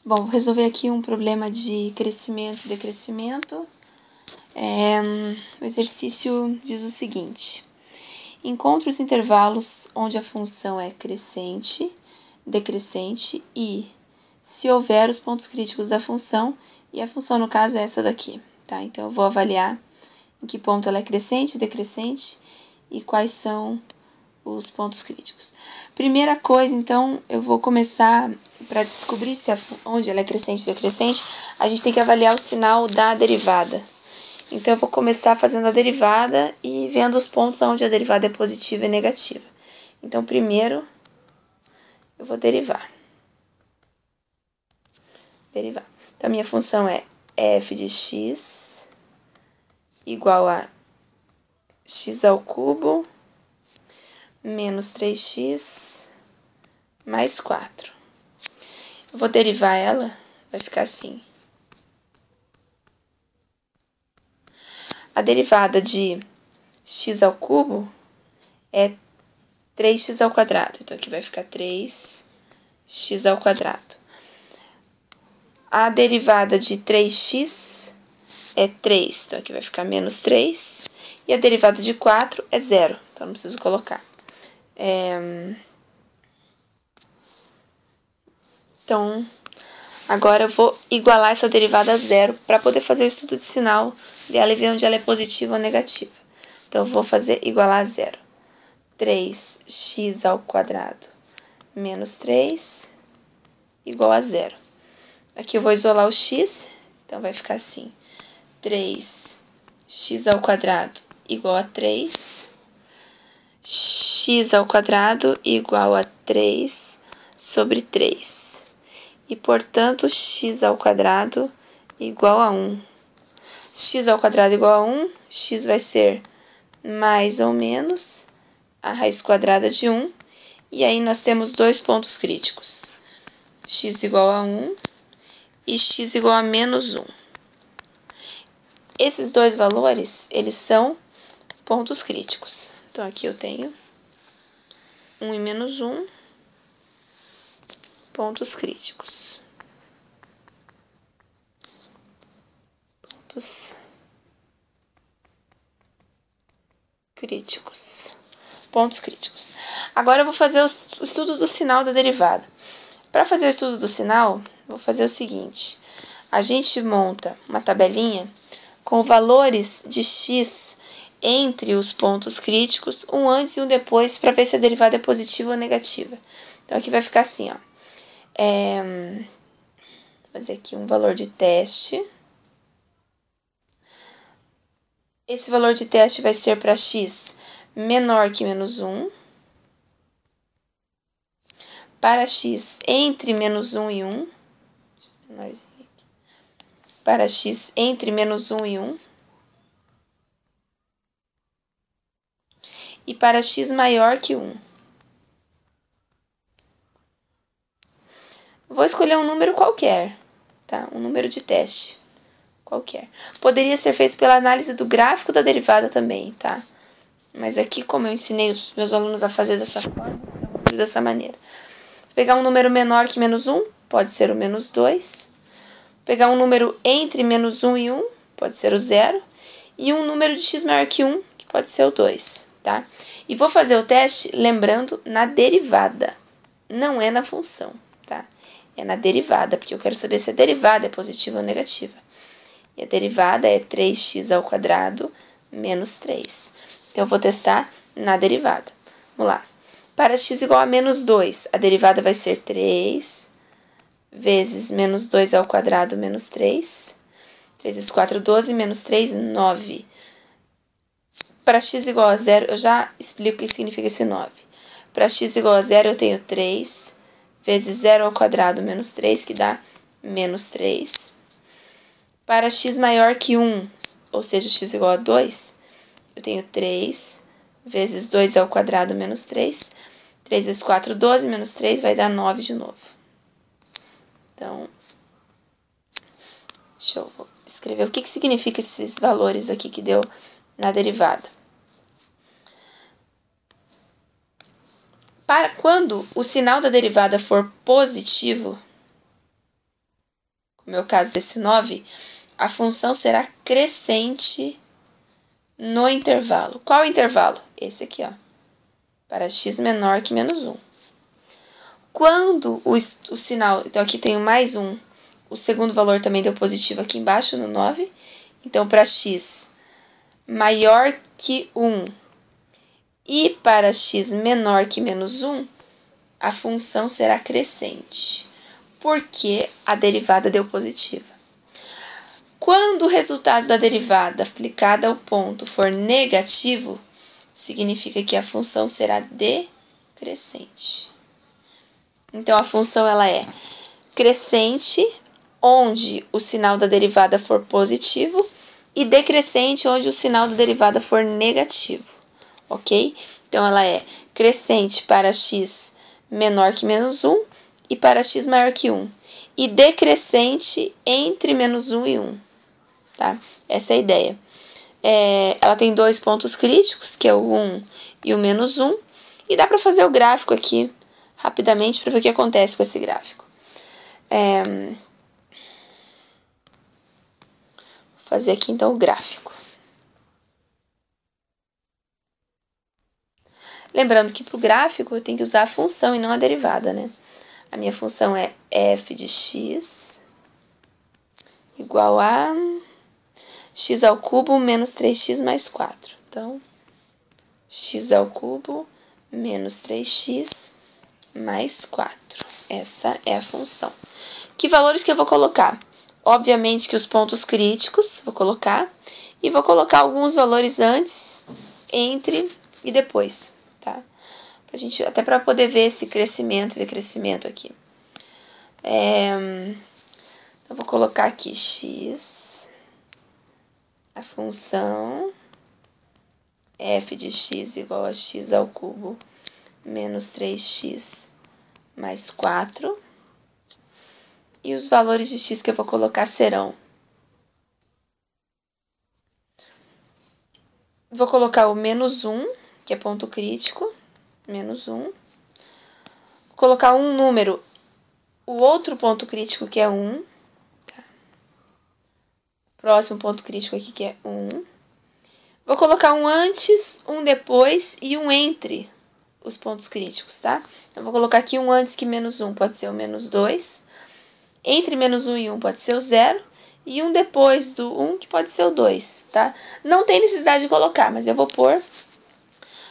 Bom, vou resolver aqui um problema de crescimento e decrescimento. O exercício diz o seguinte: encontre os intervalos onde a função é crescente, decrescente e, se houver, os pontos críticos da função, e a função no caso é essa daqui, tá? Então eu vou avaliar em que ponto ela é crescente, decrescente e quais são os pontos críticos. Primeira coisa, então, eu vou começar, para descobrir onde ela é crescente ou decrescente, a gente tem que avaliar o sinal da derivada. Então, eu vou começar fazendo a derivada e vendo os pontos onde a derivada é positiva e negativa. Então, primeiro, eu vou derivar. Então, a minha função é f de x igual a x ao cubo menos 3x mais 4. Eu vou derivar ela, vai ficar assim. A derivada de x ao cubo é 3x ao quadrado. Então, aqui vai ficar 3x ao quadrado. A derivada de 3x é 3. Então, aqui vai ficar menos 3. E a derivada de 4 é 0. Então, não preciso colocar. Então, agora eu vou igualar essa derivada a 0 para poder fazer o estudo de sinal dela e ver onde ela é positiva ou negativa. Então, eu vou fazer igualar a 0. 3x ao quadrado menos 3 igual a 0. Aqui eu vou isolar o x, então vai ficar assim. 3x ao quadrado igual a 3. X ao quadrado igual a 3 sobre 3. E, portanto, x ao quadrado igual a 1. X ao quadrado igual a 1, x vai ser mais ou menos a raiz quadrada de 1. E aí nós temos dois pontos críticos. X igual a 1 e x igual a menos 1. Esses dois valores, eles são pontos críticos. Então, aqui eu tenho 1 e menos 1, pontos críticos. Pontos críticos. Agora eu vou fazer o estudo do sinal da derivada. Para fazer o estudo do sinal, vou fazer o seguinte. A gente monta uma tabelinha com valores de x entre os pontos críticos, um antes e um depois, para ver se a derivada é positiva ou negativa. Então, aqui vai ficar assim, ó. Vou fazer aqui um valor de teste. Esse valor de teste vai ser para x menor que menos 1. Para x entre menos 1 e 1. Para x entre menos 1 e 1. E para x maior que 1. Vou escolher um número qualquer, tá? Um número de teste qualquer. Poderia ser feito pela análise do gráfico da derivada também, tá? Mas aqui, como eu ensinei os meus alunos a fazer dessa forma, eu vou fazer dessa maneira. Vou pegar um número menor que menos 1, pode ser o menos 2. Vou pegar um número entre menos 1 e 1, pode ser o 0. E um número de x maior que 1, que pode ser o 2, tá? E vou fazer o teste, lembrando, na derivada. Não é na função, tá? É na derivada, porque eu quero saber se a derivada é positiva ou negativa. E a derivada é 3x ao quadrado menos 3. Então, eu vou testar na derivada. Vamos lá. Para x igual a menos 2, a derivada vai ser 3 vezes menos 2 ao quadrado menos 3. 3 vezes 4, 12, menos 3, 9. Para x igual a 0, eu já explico o que significa esse 9. Para x igual a 0, eu tenho 3 vezes 0 ao quadrado menos 3, que dá menos 3. Para x maior que 1, ou seja, x igual a 2, eu tenho 3 vezes 2 ao quadrado menos 3. 3 vezes 4, 12, menos 3 vai dar 9 de novo. Então, deixa eu escrever o que significa esses valores aqui que deu na derivada. Quando o sinal da derivada for positivo, como é o caso desse 9, a função será crescente no intervalo. Qual intervalo? Esse aqui, ó. Para x menor que menos 1. Quando o sinal... Então, aqui tem mais 1. O segundo valor também deu positivo aqui embaixo, no 9. Então, para x maior que 1 e para x menor que menos 1, a função será crescente, porque a derivada deu positiva. Quando o resultado da derivada aplicada ao ponto for negativo, significa que a função será decrescente. Então, a função ela é crescente, onde o sinal da derivada for positivo, e decrescente, onde o sinal da derivada for negativo, ok? Então, ela é crescente para x menor que menos 1 e para x maior que 1, e decrescente entre menos 1 e 1, tá? Essa é a ideia. Ela tem dois pontos críticos, que é o 1 e o menos 1, e dá para fazer o gráfico aqui rapidamente para ver o que acontece com esse gráfico. Vou fazer aqui então o gráfico. Lembrando que para o gráfico eu tenho que usar a função e não a derivada, né? A minha função é f de x igual a x ao cubo menos 3x mais 4. Então, x ao cubo menos 3x mais 4. Essa é a função. Que valores que eu vou colocar? Obviamente que os pontos críticos vou colocar, e vou colocar alguns valores antes, entre e depois, tá? Pra gente, até para poder ver esse crescimento e decrescimento aqui. Eu vou colocar aqui x, a função f de x igual a x ao cubo menos 3x mais 4. E os valores de x que eu vou colocar serão... Vou colocar o menos 1, que é ponto crítico, menos 1. Vou colocar um número, o outro ponto crítico, que é 1. Tá? Próximo ponto crítico aqui, que é 1. Vou colocar um antes, um depois e um entre os pontos críticos, tá? Eu vou colocar aqui um antes que menos 1, pode ser o menos 2. Entre menos 1 e 1 pode ser o 0. E um depois do 1, que pode ser o 2, tá? Não tem necessidade de colocar, mas eu vou pôr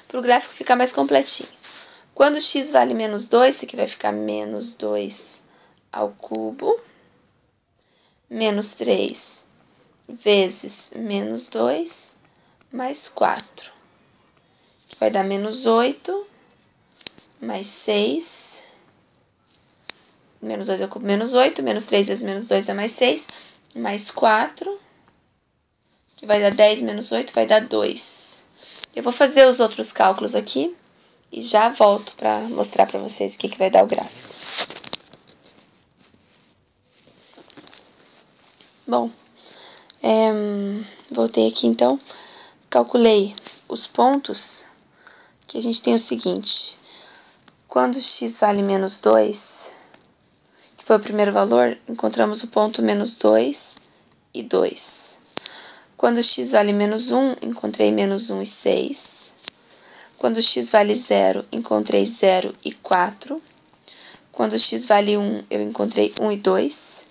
para o gráfico ficar mais completinho. Quando x vale menos 2, isso aqui vai ficar menos 2 ao cubo, menos 3 vezes menos 2, mais 4. Que vai dar menos 8, mais 6. Menos 2 ao cubo, menos 8. Menos 3 vezes menos 2 dá mais 6. Mais 4, que vai dar 10 menos 8, vai dar 2. Eu vou fazer os outros cálculos aqui e já volto para mostrar para vocês o que vai dar o gráfico. Bom, voltei aqui então, calculei os pontos, que a gente tem o seguinte: quando x vale menos 2, que foi o primeiro valor, encontramos o ponto menos 2 e 2. Quando x vale menos 1, encontrei menos 1 e 6. Quando x vale 0, encontrei 0 e 4. Quando x vale 1, eu encontrei 1 e 2.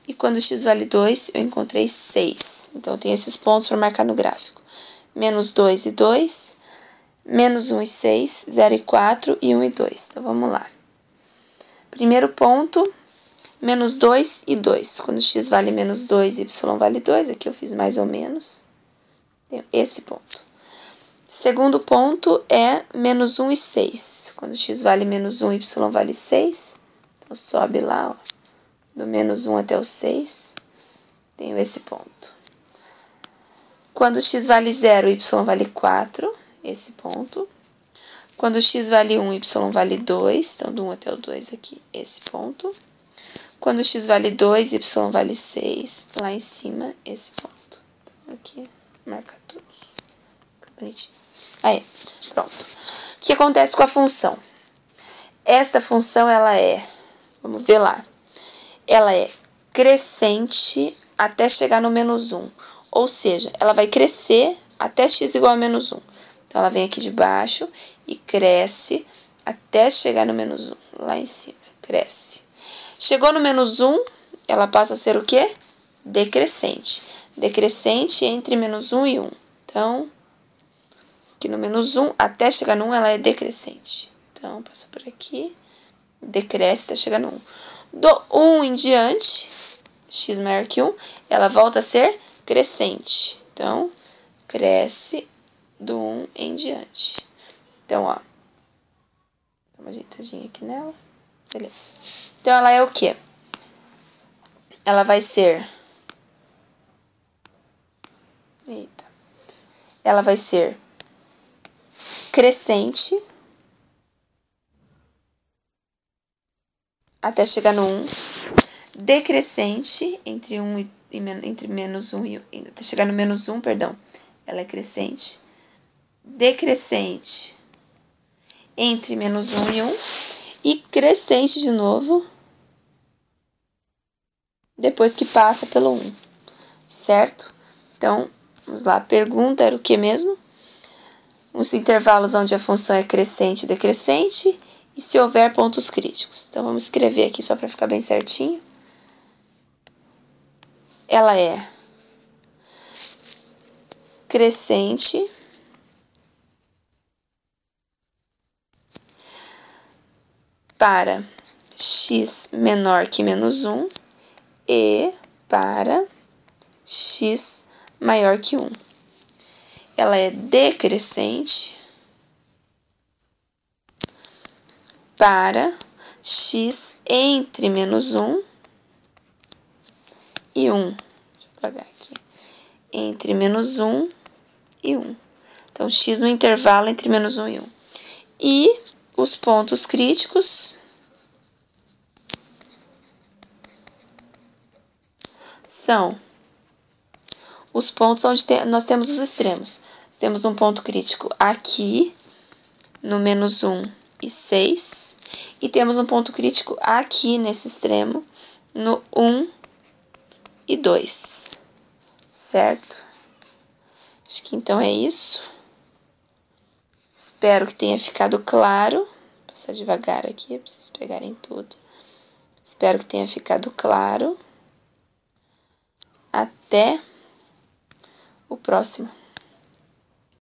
E quando x vale 2, eu encontrei 6. Então, eu tenho esses pontos para marcar no gráfico. Menos 2 e 2, menos 1 e 6, 0 e 4 e 1 e 2. Então, vamos lá. Primeiro ponto, menos 2 e 2. Quando x vale menos 2 e y vale 2, aqui eu fiz mais ou menos. Tenho esse ponto. Segundo ponto é menos 1 e 6. Quando x vale menos 1 e y vale 6, então sobe lá, ó, do menos 1 até o 6. Tenho esse ponto. Quando x vale 0 e y vale 4, esse ponto. Quando x vale 1 e y vale 2, então do 1 até o 2 aqui, esse ponto. Quando x vale 2 e y vale 6, lá em cima, esse ponto. Então, aqui, marca tudo. Bonitinho. Aí, pronto. O que acontece com a função? Essa função, ela é, vamos ver lá, ela é crescente até chegar no menos 1. Ou seja, ela vai crescer até x igual a menos 1. Então, ela vem aqui de baixo e cresce até chegar no menos 1. Lá em cima, cresce. Chegou no menos 1, ela passa a ser o quê? Decrescente. Decrescente entre menos 1 e 1. Então, aqui no menos 1, até chegar no 1, ela é decrescente. Então, passa por aqui, decresce até chegar no 1. Do 1 em diante, x maior que 1, ela volta a ser crescente. Então, cresce do 1 em diante. Então, ó, dá uma ajeitadinha aqui nela. Beleza. Então, ela é o quê? Ela vai ser... Eita. Ela vai ser crescente até chegar no 1, decrescente entre menos 1 e até chegar no menos 1, perdão. Ela é crescente. Decrescente entre menos 1 e 1 e crescente de novo depois que passa pelo 1, certo? Então, vamos lá, a pergunta era o que mesmo? Os intervalos onde a função é crescente e decrescente e se houver pontos críticos. Então, vamos escrever aqui só para ficar bem certinho. Ela é crescente para x menor que menos 1 e para x maior que 1. Ela é decrescente para x entre menos 1 e 1. Deixa eu apagar aqui. Entre menos 1 e 1. Então, x no intervalo entre menos 1 e 1. E os pontos críticos são os pontos onde nós temos os extremos. Temos um ponto crítico aqui, no menos 1 e 6. E temos um ponto crítico aqui nesse extremo, no 1 e 2. Certo? Acho que então é isso. Espero que tenha ficado claro. Vou passar devagar aqui, para vocês pegarem tudo. Espero que tenha ficado claro. Até o próximo.